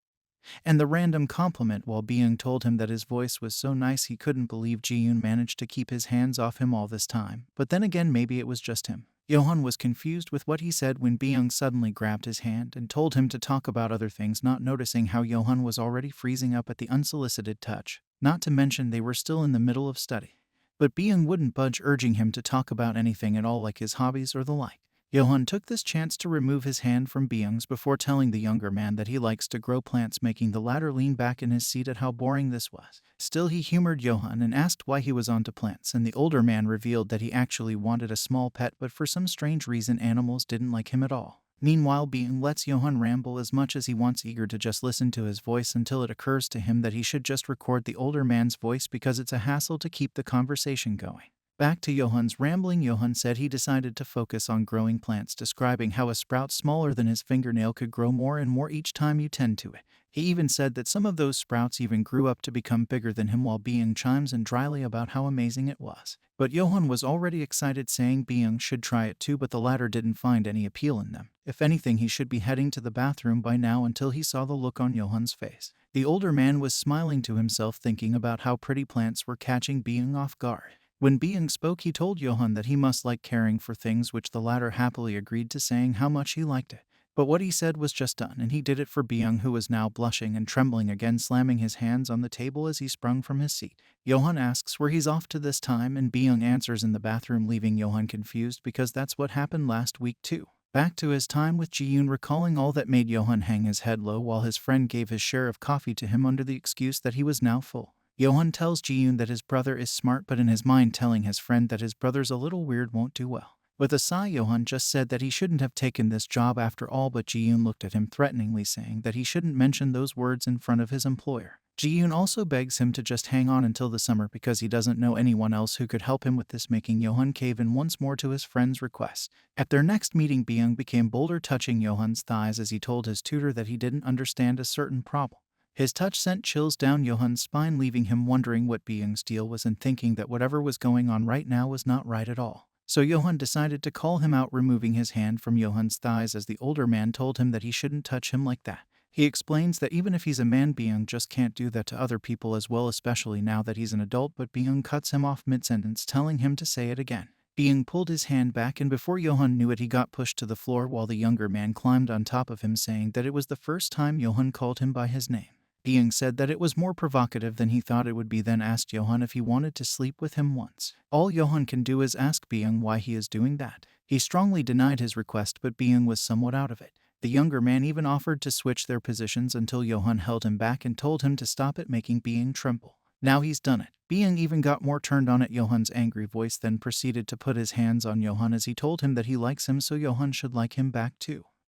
and the random compliment, while Byung told him that his voice was so nice he couldn't believe Ji-yoon managed to keep his hands off him all this time. But then again, maybe it was just him. Yohan was confused with what he said when Byung suddenly grabbed his hand and told him to talk about other things, not noticing how Yohan was already freezing up at the unsolicited touch, not to mention they were still in the middle of study. But Byung wouldn't budge, urging him to talk about anything at all, like his hobbies or the like. Yohan took this chance to remove his hand from Byung's before telling the younger man that he likes to grow plants, making the latter lean back in his seat at how boring this was. Still, he humored Yohan and asked why he was onto plants, and the older man revealed that he actually wanted a small pet, but for some strange reason animals didn't like him at all. Meanwhile, Byung lets Yohan ramble as much as he wants, eager to just listen to his voice, until it occurs to him that he should just record the older man's voice because it's a hassle to keep the conversation going. Back to Yohan's rambling, Yohan said he decided to focus on growing plants, describing how a sprout smaller than his fingernail could grow more and more each time you tend to it. He even said that some of those sprouts even grew up to become bigger than him, while Byung chimes in dryly about how amazing it was. But Yohan was already excited, saying Byung should try it too, but the latter didn't find any appeal in them. If anything, he should be heading to the bathroom by now, until he saw the look on Yohan's face. The older man was smiling to himself, thinking about how pretty plants were catching Byung off guard. When Byung spoke, he told Yohan that he must like caring for things, which the latter happily agreed to, saying how much he liked it. But what he said was just done, and he did it for Byung, who was now blushing and trembling again, slamming his hands on the table as he sprung from his seat. Yohan asks where he's off to this time, and Byung answers in the bathroom, leaving Yohan confused because that's what happened last week too. Back to his time with Ji-yoon, recalling all that made Yohan hang his head low while his friend gave his share of coffee to him under the excuse that he was now full. Yohan tells Ji-yoon that his brother is smart, but in his mind telling his friend that his brother's a little weird won't do well. With a sigh, Yohan just said that he shouldn't have taken this job after all, but Ji-yoon looked at him threateningly, saying that he shouldn't mention those words in front of his employer. Ji-yoon also begs him to just hang on until the summer because he doesn't know anyone else who could help him with this, making Yohan cave in once more to his friend's request. At their next meeting, Byung became bolder, touching Yohan's thighs as he told his tutor that he didn't understand a certain problem. His touch sent chills down Yohan's spine, leaving him wondering what Byung's deal was and thinking that whatever was going on right now was not right at all. So Yohan decided to call him out, removing his hand from Yohan's thighs as the older man told him that he shouldn't touch him like that. He explains that even if he's a man, Byung just can't do that to other people as well, especially now that he's an adult, but Byung cuts him off mid-sentence, telling him to say it again. Byung pulled his hand back, and before Yohan knew it, he got pushed to the floor while the younger man climbed on top of him, saying that it was the first time Yohan called him by his name. Byung said that it was more provocative than he thought it would be, then asked Yohan if he wanted to sleep with him once. All Yohan can do is ask Byung why he is doing that. He strongly denied his request, but Byung was somewhat out of it. The younger man even offered to switch their positions until Yohan held him back and told him to stop it, making Byung tremble. Now he's done it. Byung even got more turned on at Yohan's angry voice, then proceeded to put his hands on Yohan as he told him that he likes him, so Yohan should like him back too.